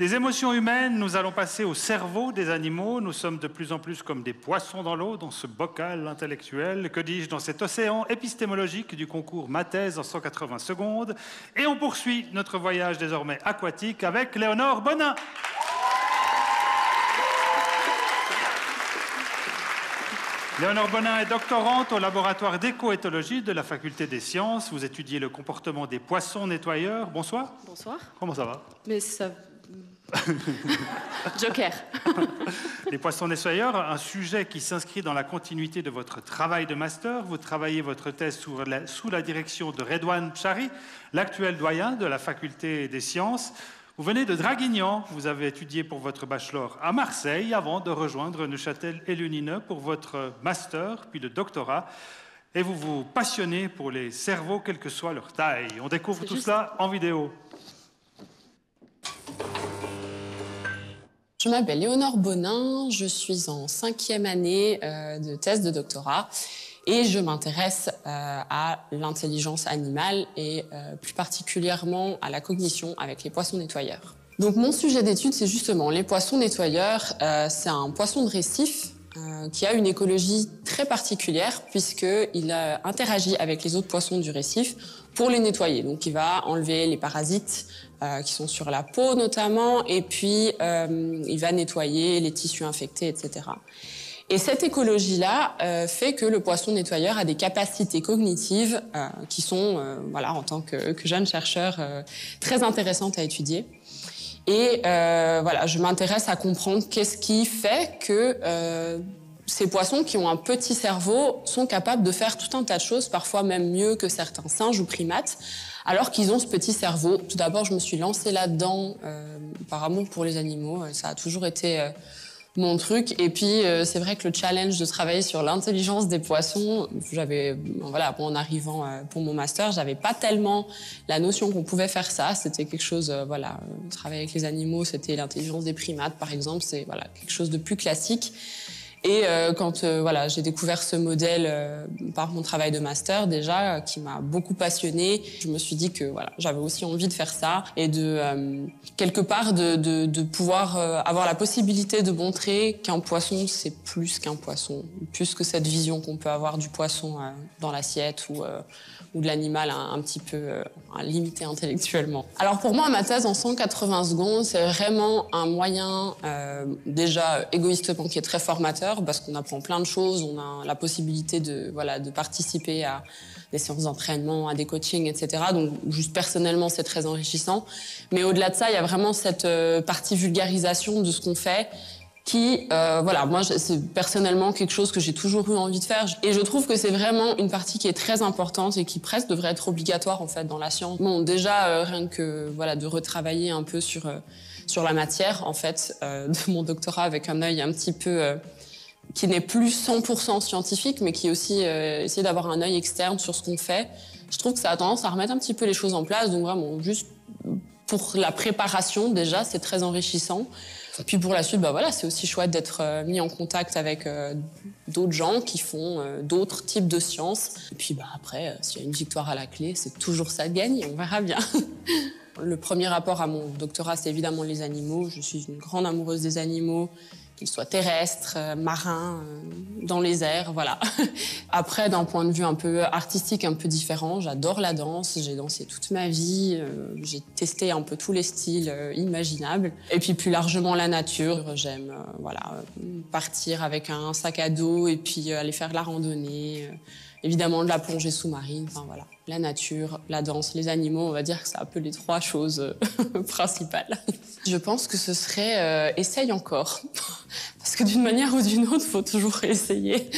Des émotions humaines, nous allons passer au cerveau des animaux. Nous sommes de plus en plus comme des poissons dans l'eau, dans ce bocal intellectuel, que dis-je, dans cet océan épistémologique du concours Mathèse en 180 secondes. Et on poursuit notre voyage désormais aquatique avec Léonore Bonin. Léonore Bonin est doctorante au laboratoire d'éco-éthologie de la Faculté des sciences. Vous étudiez le comportement des poissons nettoyeurs. Bonsoir. Bonsoir. Comment ça va? Mais ça... Joker. Les poissons nettoyeurs, un sujet qui s'inscrit dans la continuité de votre travail de master. Vous travaillez votre thèse sous la direction de Redouane Pchari, l'actuel doyen de la Faculté des sciences. Vous venez de Draguignan, vous avez étudié pour votre bachelor à Marseille avant de rejoindre Neuchâtel et Lunineux pour votre master, puis le doctorat. Et vous vous passionnez pour les cerveaux, quelle que soit leur taille. On découvre tout cela en vidéo. Je m'appelle Léonore Bonin, je suis en 5e année de thèse de doctorat et je m'intéresse à l'intelligence animale et plus particulièrement à la cognition avec les poissons nettoyeurs. Donc mon sujet d'étude, c'est justement les poissons nettoyeurs. C'est un poisson de récif qui a une écologie très particulière puisqu'il interagit avec les autres poissons du récif pour les nettoyer. Donc il va enlever les parasites qui sont sur la peau notamment, et puis il va nettoyer les tissus infectés, etc. Et cette écologie-là fait que le poisson nettoyeur a des capacités cognitives qui sont, voilà, en tant que jeune chercheur, très intéressantes à étudier. Et voilà, je m'intéresse à comprendre qu'est-ce qui fait que ces poissons qui ont un petit cerveau sont capables de faire tout un tas de choses, parfois même mieux que certains singes ou primates, alors qu'ils ont ce petit cerveau. Tout d'abord, je me suis lancée là-dedans par amour pour les animaux. Ça a toujours été mon truc. Et puis, c'est vrai que le challenge de travailler sur l'intelligence des poissons, voilà, en arrivant pour mon master, j'avais pas tellement la notion qu'on pouvait faire ça. C'était quelque chose, voilà, travailler avec les animaux, c'était l'intelligence des primates, par exemple. C'est voilà quelque chose de plus classique. Et quand voilà, j'ai découvert ce modèle par mon travail de master déjà, qui m'a beaucoup passionnée, je me suis dit que voilà, j'avais aussi envie de faire ça et de quelque part de pouvoir avoir la possibilité de montrer qu'un poisson c'est plus qu'un poisson, plus que cette vision qu'on peut avoir du poisson dans l'assiette ou de l'animal un petit peu limité intellectuellement. Alors pour moi, ma thèse en 180 secondes, c'est vraiment un moyen déjà égoïstement qui est très formateur parce qu'on apprend plein de choses, on a la possibilité de participer à des séances d'entraînement, à des coachings, etc. Donc juste personnellement, c'est très enrichissant. Mais au-delà de ça, il y a vraiment cette partie vulgarisation de ce qu'on fait qui, voilà, moi, c'est personnellement quelque chose que j'ai toujours eu envie de faire. Et je trouve que c'est vraiment une partie qui est très importante et qui presque devrait être obligatoire, en fait, dans la science. Bon, déjà, rien que, voilà, de retravailler un peu sur la matière, en fait, de mon doctorat avec un œil un petit peu qui n'est plus 100% scientifique, mais qui est aussi essayer d'avoir un œil externe sur ce qu'on fait. Je trouve que ça a tendance à remettre un petit peu les choses en place. Donc vraiment, juste pour la préparation, déjà, c'est très enrichissant. Et puis pour la suite, bah voilà, c'est aussi chouette d'être mis en contact avec d'autres gens qui font d'autres types de sciences. Et puis bah après, s'il y a une victoire à la clé, c'est toujours ça de gagner, on verra bien. Le premier rapport à mon doctorat, c'est évidemment les animaux. Je suis une grande amoureuse des animaux, qu'ils soient terrestres, marins, dans les airs, voilà. Après, d'un point de vue un peu artistique, un peu différent, j'adore la danse, j'ai dansé toute ma vie, j'ai testé un peu tous les styles imaginables. Et puis plus largement la nature, j'aime voilà, partir avec un sac à dos et puis aller faire de la randonnée, évidemment de la plongée sous-marine, enfin voilà. La nature, la danse, les animaux, on va dire que c'est un peu les 3 choses principales. Je pense que ce serait essaye encore. Parce que d'une manière ou d'une autre, il faut toujours essayer.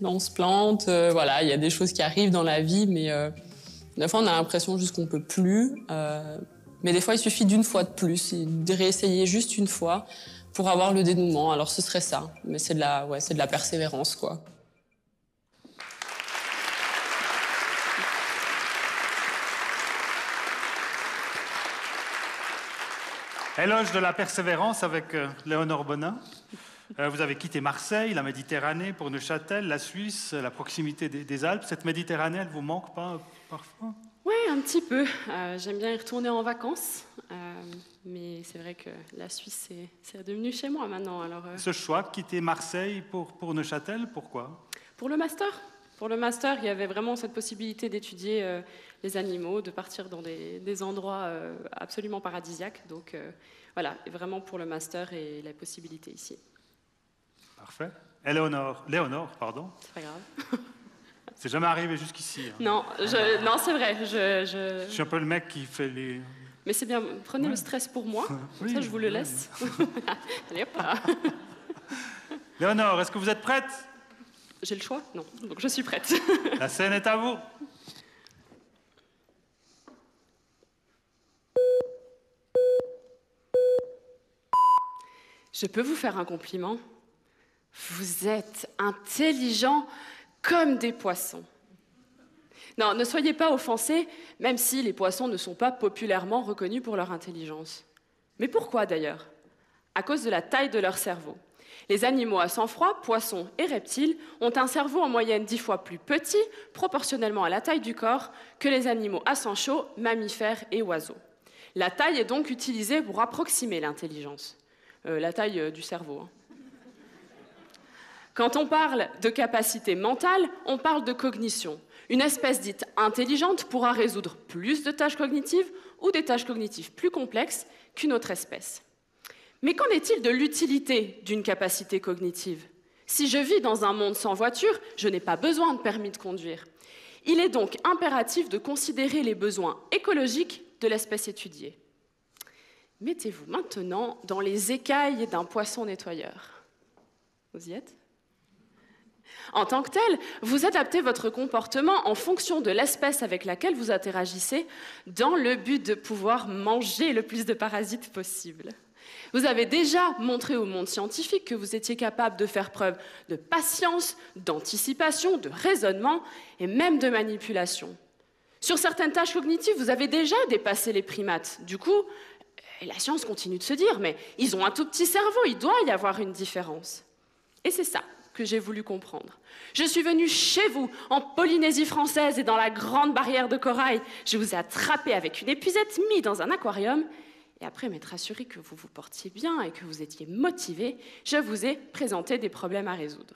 On se plante, voilà, il y a des choses qui arrivent dans la vie, mais des fois on a l'impression juste qu'on peut plus. Mais des fois, il suffit d'une fois de plus, de réessayer juste une fois pour avoir le dénouement. Alors ce serait ça, mais c'est de la persévérance, quoi. Éloge de la persévérance avec Léonore Bonin. Vous avez quitté Marseille, la Méditerranée pour Neuchâtel, la Suisse, la proximité des Alpes. Cette Méditerranée, elle vous manque pas parfois? Oui, un petit peu. J'aime bien y retourner en vacances. Mais c'est vrai que la Suisse, c'est devenu chez moi maintenant. Alors, Ce choix de quitter Marseille pour Neuchâtel, pourquoi? Pour le master. Pour le master, il y avait vraiment cette possibilité d'étudier les animaux, de partir dans des endroits absolument paradisiaques. Donc voilà, vraiment pour le master et la possibilité ici. Parfait. Léonore, pardon. C'est pas grave. C'est jamais arrivé jusqu'ici. Hein. Non, non, c'est vrai. Je suis un peu le mec qui fait les... Mais c'est bien, prenez le stress pour moi, oui, ça je vous le laisse. Allez hop. Léonore, est-ce que vous êtes prête? J'ai le choix? Non, donc je suis prête. La scène est à vous. Je peux vous faire un compliment? Vous êtes intelligent comme des poissons. Non, ne soyez pas offensés, même si les poissons ne sont pas populairement reconnus pour leur intelligence. Mais pourquoi d'ailleurs? À cause de la taille de leur cerveau. Les animaux à sang froid, poissons et reptiles, ont un cerveau en moyenne 10 fois plus petit, proportionnellement à la taille du corps, que les animaux à sang chaud, mammifères et oiseaux. La taille est donc utilisée pour approximer l'intelligence. La taille du cerveau. Hein. Quand on parle de capacité mentale, on parle de cognition. Une espèce dite intelligente pourra résoudre plus de tâches cognitives ou des tâches cognitives plus complexes qu'une autre espèce. Mais qu'en est-il de l'utilité d'une capacité cognitive? Si je vis dans un monde sans voiture, je n'ai pas besoin de permis de conduire. Il est donc impératif de considérer les besoins écologiques de l'espèce étudiée. Mettez-vous maintenant dans les écailles d'un poisson nettoyeur. Vous y êtes? En tant que tel, vous adaptez votre comportement en fonction de l'espèce avec laquelle vous interagissez dans le but de pouvoir manger le plus de parasites possible. Vous avez déjà montré au monde scientifique que vous étiez capable de faire preuve de patience, d'anticipation, de raisonnement et même de manipulation. Sur certaines tâches cognitives, vous avez déjà dépassé les primates. Du coup, la science continue de se dire, mais ils ont un tout petit cerveau, il doit y avoir une différence. Et c'est ça que j'ai voulu comprendre. Je suis venue chez vous, en Polynésie française et dans la grande barrière de corail. Je vous ai attrapé avec une épuisette, mis dans un aquarium. Et après m'être assuré que vous vous portiez bien et que vous étiez motivé, je vous ai présenté des problèmes à résoudre.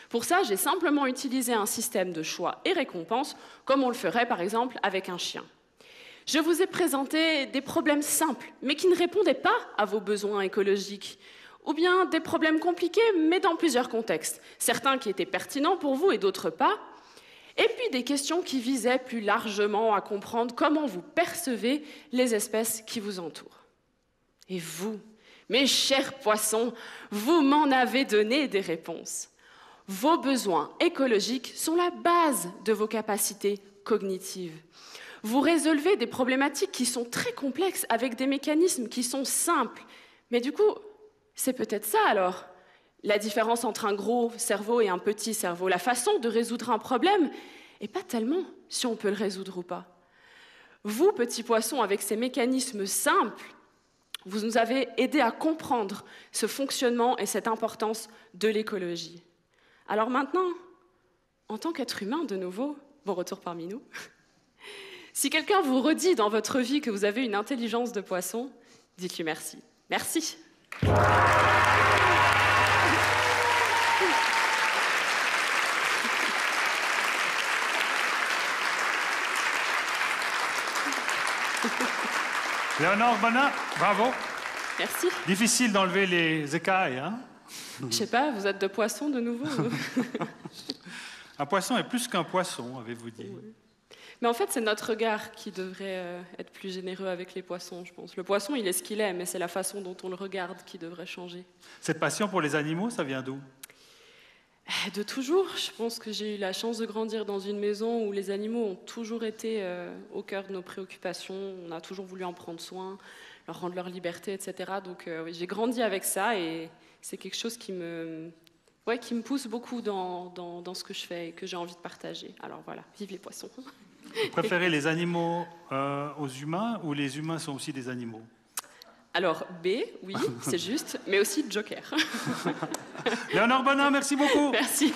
Pour ça, j'ai simplement utilisé un système de choix et récompenses, comme on le ferait par exemple avec un chien. Je vous ai présenté des problèmes simples, mais qui ne répondaient pas à vos besoins écologiques, ou bien des problèmes compliqués, mais dans plusieurs contextes, certains qui étaient pertinents pour vous et d'autres pas, et puis des questions qui visaient plus largement à comprendre comment vous percevez les espèces qui vous entourent. Et vous, mes chers poissons, vous m'en avez donné des réponses. Vos besoins écologiques sont la base de vos capacités cognitives. Vous résolvez des problématiques qui sont très complexes avec des mécanismes qui sont simples. Mais du coup, c'est peut-être ça alors, la différence entre un gros cerveau et un petit cerveau, la façon de résoudre un problème, et pas tellement si on peut le résoudre ou pas. Vous, petits poissons, avec ces mécanismes simples, vous nous avez aidés à comprendre ce fonctionnement et cette importance de l'écologie. Alors maintenant, en tant qu'être humain de nouveau, bon retour parmi nous, si quelqu'un vous redit dans votre vie que vous avez une intelligence de poisson, dites-lui merci. Merci. Léonore Bonin, bravo. Merci. Difficile d'enlever les écailles, hein? Je sais pas, vous êtes de poisson de nouveau? Un poisson est plus qu'un poisson, avez-vous dit? Oui. Mais en fait, c'est notre regard qui devrait être plus généreux avec les poissons, je pense. Le poisson, il est ce qu'il est, mais c'est la façon dont on le regarde qui devrait changer. Cette passion pour les animaux, ça vient d'où? De toujours. Je pense que j'ai eu la chance de grandir dans une maison où les animaux ont toujours été au cœur de nos préoccupations. On a toujours voulu en prendre soin, leur rendre leur liberté, etc. Donc oui, j'ai grandi avec ça et c'est quelque chose qui me pousse beaucoup dans ce que je fais et que j'ai envie de partager. Alors voilà, vive les poissons. Vous préférez les animaux aux humains ou les humains sont aussi des animaux? Alors, B, oui, c'est juste, mais aussi Joker. Léonore Bonin, merci beaucoup. Merci.